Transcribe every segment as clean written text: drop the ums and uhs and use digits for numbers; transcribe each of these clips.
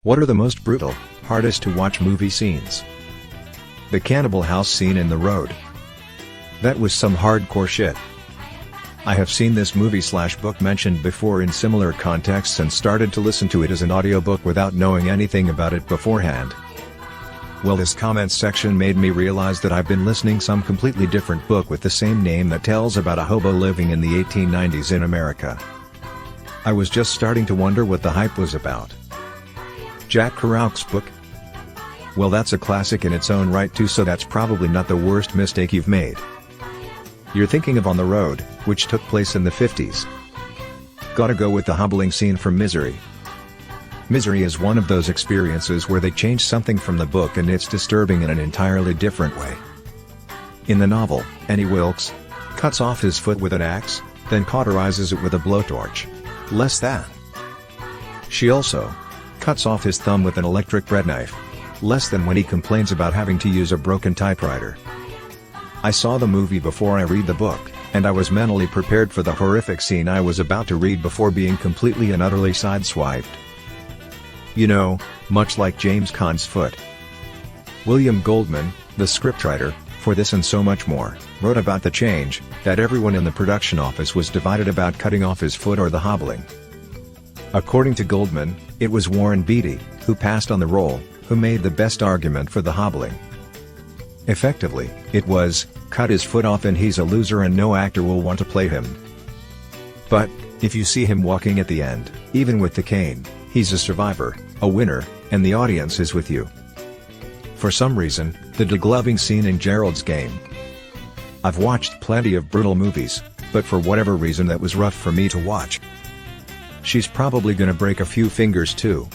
What are the most brutal, hardest to watch movie scenes? The cannibal house scene in The Road. That was some hardcore shit. I have seen this movie/book mentioned before in similar contexts and started to listen to it as an audiobook without knowing anything about it beforehand. Well, this comments section made me realize that I've been listening some completely different book with the same name that tells about a hobo living in the 1890s in America. I was just starting to wonder what the hype was about. Jack Kerouac's book? Well, that's a classic in its own right too, so that's probably not the worst mistake you've made. You're thinking of On the Road, which took place in the 50s. Gotta go with the hobbling scene from Misery. Misery is one of those experiences where they change something from the book and it's disturbing in an entirely different way. In the novel, Annie Wilkes cuts off his foot with an axe, then cauterizes it with a blowtorch. Less than. She also cuts off his thumb with an electric bread knife. Less than when he complains about having to use a broken typewriter. I saw the movie before I read the book, and I was mentally prepared for the horrific scene I was about to read before being completely and utterly sideswiped. You know, much like James Caan's foot. William Goldman, the scriptwriter for this and so much more, wrote about the change that everyone in the production office was divided about cutting off his foot or the hobbling. According to Goldman, it was Warren Beatty, who passed on the role, who made the best argument for the hobbling. Effectively, it was, cut his foot off and he's a loser and no actor will want to play him. But, if you see him walking at the end, even with the cane, he's a survivor, a winner, and the audience is with you. For some reason, the degloving scene in Gerald's Game. I've watched plenty of brutal movies, but for whatever reason that was rough for me to watch. She's probably gonna break a few fingers too.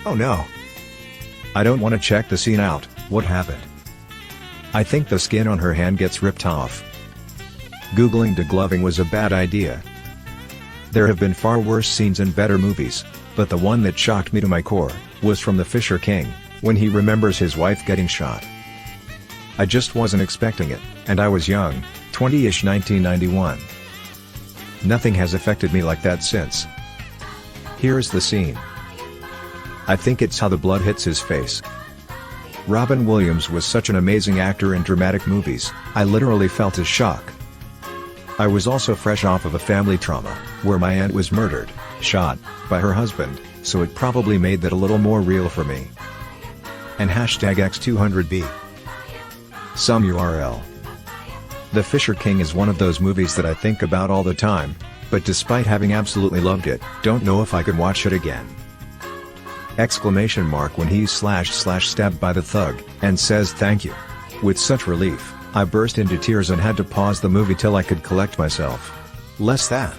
Oh no. I don't want to check the scene out. What happened? I think the skin on her hand gets ripped off. Googling degloving was a bad idea. There have been far worse scenes in better movies, but the one that shocked me to my core was from The Fisher King, when he remembers his wife getting shot. I just wasn't expecting it, and I was young, 20-ish 1991. Nothing has affected me like that since. Here's the scene. I think it's how the blood hits his face. Robin Williams was such an amazing actor in dramatic movies, I literally felt his shock. I was also fresh off of a family trauma, where my aunt was murdered, shot, by her husband, so it probably made that a little more real for me. And #X200B. Some URL. The Fisher King is one of those movies that I think about all the time, but despite having absolutely loved it, don't know if I could watch it again. Exclamation mark when he's //stabbed by the thug, and says thank you. With such relief, I burst into tears and had to pause the movie till I could collect myself. Less than.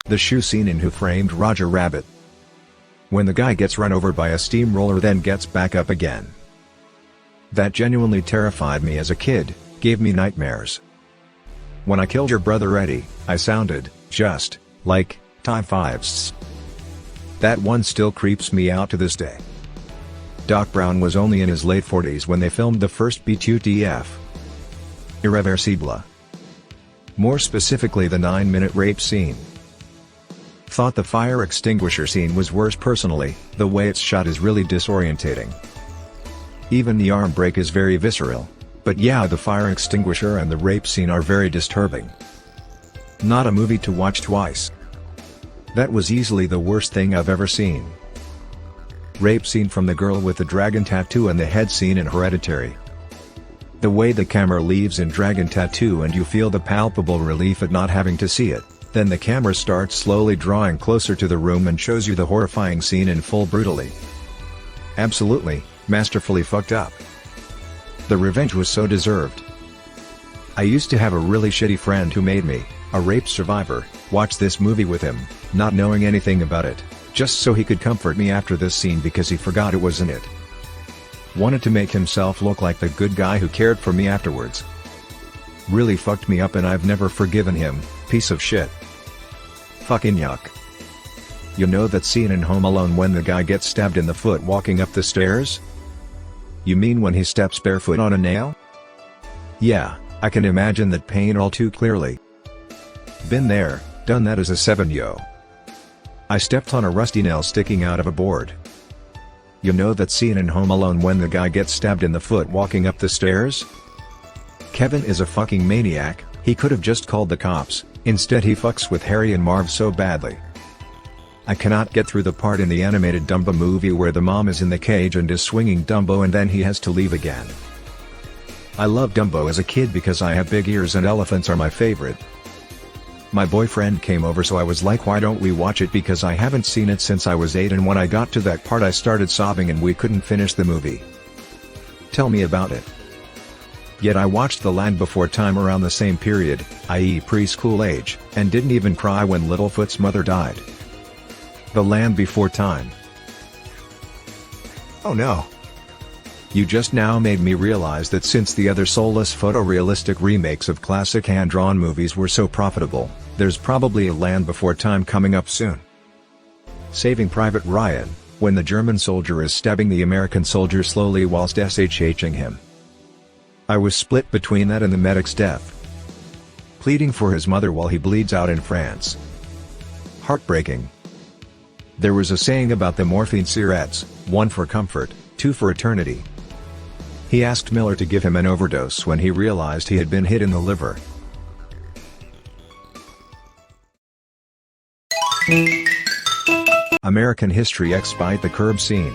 The shoe scene in Who Framed Roger Rabbit. When the guy gets run over by a steamroller then gets back up again. That genuinely terrified me as a kid, gave me nightmares. When I killed your brother Eddie, I sounded, just, like, Ty Fives. That one still creeps me out to this day. Doc Brown was only in his late 40s when they filmed the first BTUTF. Irreversible. More specifically the 9-minute rape scene. Thought the fire extinguisher scene was worse personally, the way it's shot is really disorientating. Even the arm break is very visceral. But yeah, the fire extinguisher and the rape scene are very disturbing. Not a movie to watch twice. That was easily the worst thing I've ever seen. Rape scene from the girl with the dragon tattoo and the head scene in Hereditary. The way the camera leaves in Dragon Tattoo and you feel the palpable relief at not having to see it, then the camera starts slowly drawing closer to the room and shows you the horrifying scene in full brutality. Absolutely, masterfully fucked up. The revenge was so deserved. I used to have a really shitty friend who made me, a rape survivor, watch this movie with him, not knowing anything about it, just so he could comfort me after this scene because he forgot it was in it. Wanted to make himself look like the good guy who cared for me afterwards. Really fucked me up and I've never forgiven him, piece of shit. Fucking yuck. You know that scene in Home Alone when the guy gets stabbed in the foot walking up the stairs? You mean when he steps barefoot on a nail? Yeah, I can imagine that pain all too clearly. Been there, done that as a 7-yo. I stepped on a rusty nail sticking out of a board. You know that scene in Home Alone when the guy gets stabbed in the foot walking up the stairs? Kevin is a fucking maniac. He could have just called the cops, instead he fucks with Harry and Marv so badly. I cannot get through the part in the animated Dumbo movie where the mom is in the cage and is swinging Dumbo and then he has to leave again. I loved Dumbo as a kid because I have big ears and elephants are my favorite. My boyfriend came over so I was like, why don't we watch it, because I haven't seen it since I was 8, and when I got to that part I started sobbing and we couldn't finish the movie. Tell me about it. Yet I watched The Land Before Time around the same period, i.e. preschool age, and didn't even cry when Littlefoot's mother died. The Land Before Time. Oh no. You just now made me realize that since the other soulless photorealistic remakes of classic hand-drawn movies were so profitable, there's probably a Land Before Time coming up soon. Saving Private Ryan, when the German soldier is stabbing the American soldier slowly whilst SHHing him. I was split between that and the medic's death. Pleading for his mother while he bleeds out in France. Heartbreaking. There was a saying about the morphine cigarettes, 1 for comfort, 2 for eternity. He asked Miller to give him an overdose when he realized he had been hit in the liver. American History X Bite the Curb scene.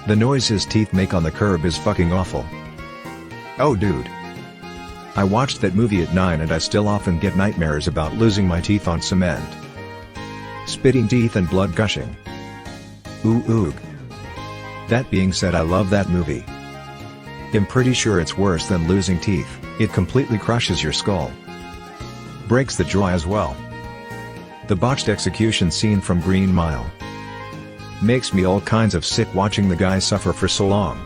The noise his teeth make on the curb is fucking awful. Oh dude. I watched that movie at 9 and I still often get nightmares about losing my teeth on cement. Spitting teeth and blood gushing. Ooh oog. That being said, I love that movie. I'm pretty sure it's worse than losing teeth, it completely crushes your skull. Breaks the jaw as well. The botched execution scene from Green Mile. Makes me all kinds of sick watching the guy suffer for so long.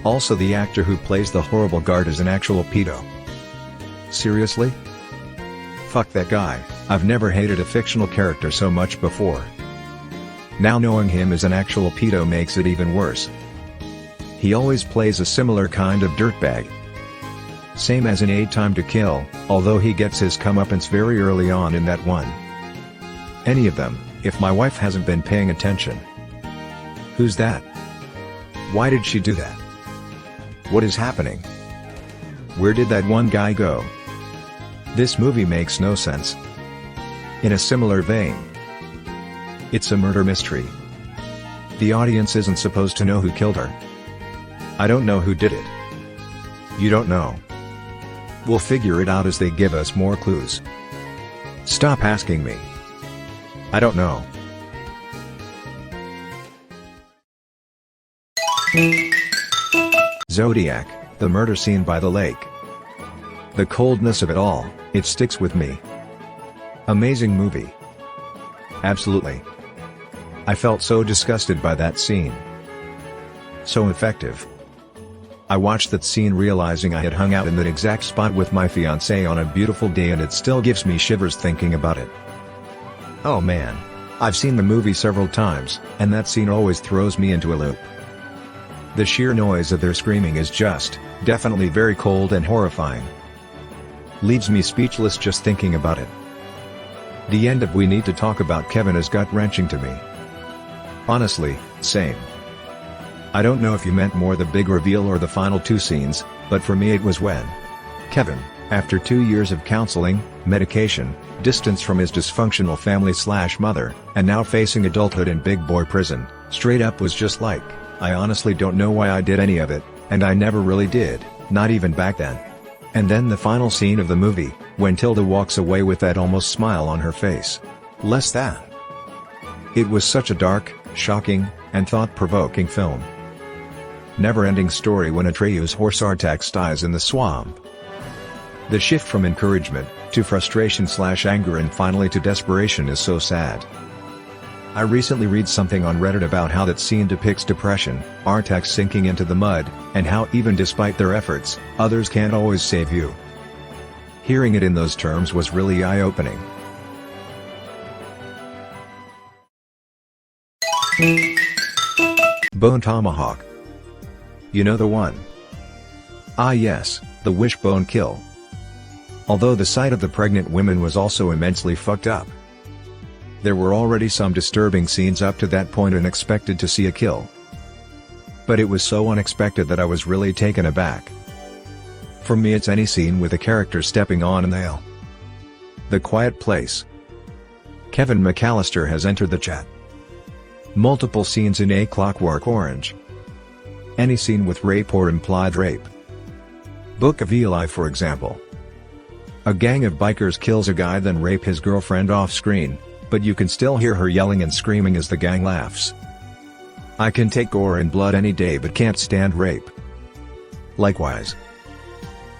Also the actor who plays the horrible guard is an actual pedo. Seriously? Fuck that guy, I've never hated a fictional character so much before. Now knowing him as an actual pedo makes it even worse. He always plays a similar kind of dirtbag. Same as in A Time to Kill, although he gets his comeuppance very early on in that one. Any of them, if my wife hasn't been paying attention. Who's that? Why did she do that? What is happening? Where did that one guy go? This movie makes no sense. In a similar vein, it's a murder mystery. The audience isn't supposed to know who killed her. I don't know who did it. You don't know. We'll figure it out as they give us more clues. Stop asking me. I don't know. Zodiac, the murder scene by the lake. The coldness of it all, it sticks with me. Amazing movie. Absolutely. I felt so disgusted by that scene. So effective. I watched that scene realizing I had hung out in that exact spot with my fiancée on a beautiful day and it still gives me shivers thinking about it. Oh man. I've seen the movie several times, and that scene always throws me into a loop. The sheer noise of their screaming is just, definitely very cold and horrifying. Leaves me speechless just thinking about it. The end of We Need to Talk About Kevin is gut-wrenching to me. Honestly, same. I don't know if you meant more the big reveal or the final 2 scenes, but for me it was when Kevin, after 2 years of counseling, medication, distance from his dysfunctional family/mother, and now facing adulthood in big boy prison, straight up was just like, I honestly don't know why I did any of it, and I never really did, not even back then. And then the final scene of the movie, when Tilda walks away with that almost smile on her face. Less than. It was such a dark, shocking, and thought-provoking film. Never-ending story when Atreyu's horse Artax dies in the swamp. The shift from encouragement, to frustration/anger and finally to desperation is so sad. I recently read something on Reddit about how that scene depicts depression, Artax sinking into the mud, and how even despite their efforts, others can't always save you. Hearing it in those terms was really eye-opening. Bone Tomahawk. You know the one? Ah yes, the wishbone kill. Although the sight of the pregnant women was also immensely fucked up. There were already some disturbing scenes up to that point and expected to see a kill. But it was so unexpected that I was really taken aback. For me, it's any scene with a character stepping on a nail. The Quiet Place. Kevin McAllister has entered the chat. Multiple scenes in A Clockwork Orange. Any scene with rape or implied rape. Book of Eli, for example. A gang of bikers kills a guy, then rape his girlfriend off screen, but you can still hear her yelling and screaming as the gang laughs. I can take gore and blood any day but can't stand rape. Likewise.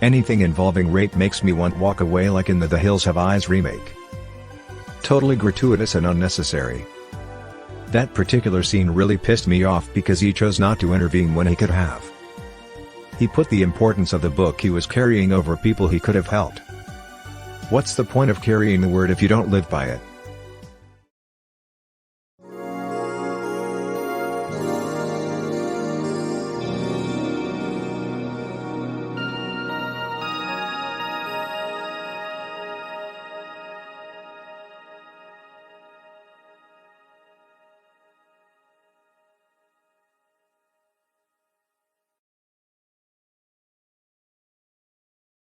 Anything involving rape makes me want walk away, like in the Hills Have Eyes remake. Totally gratuitous and unnecessary. That particular scene really pissed me off because he chose not to intervene when he could have. He put the importance of the book he was carrying over people he could have helped. What's the point of carrying the word if you don't live by it?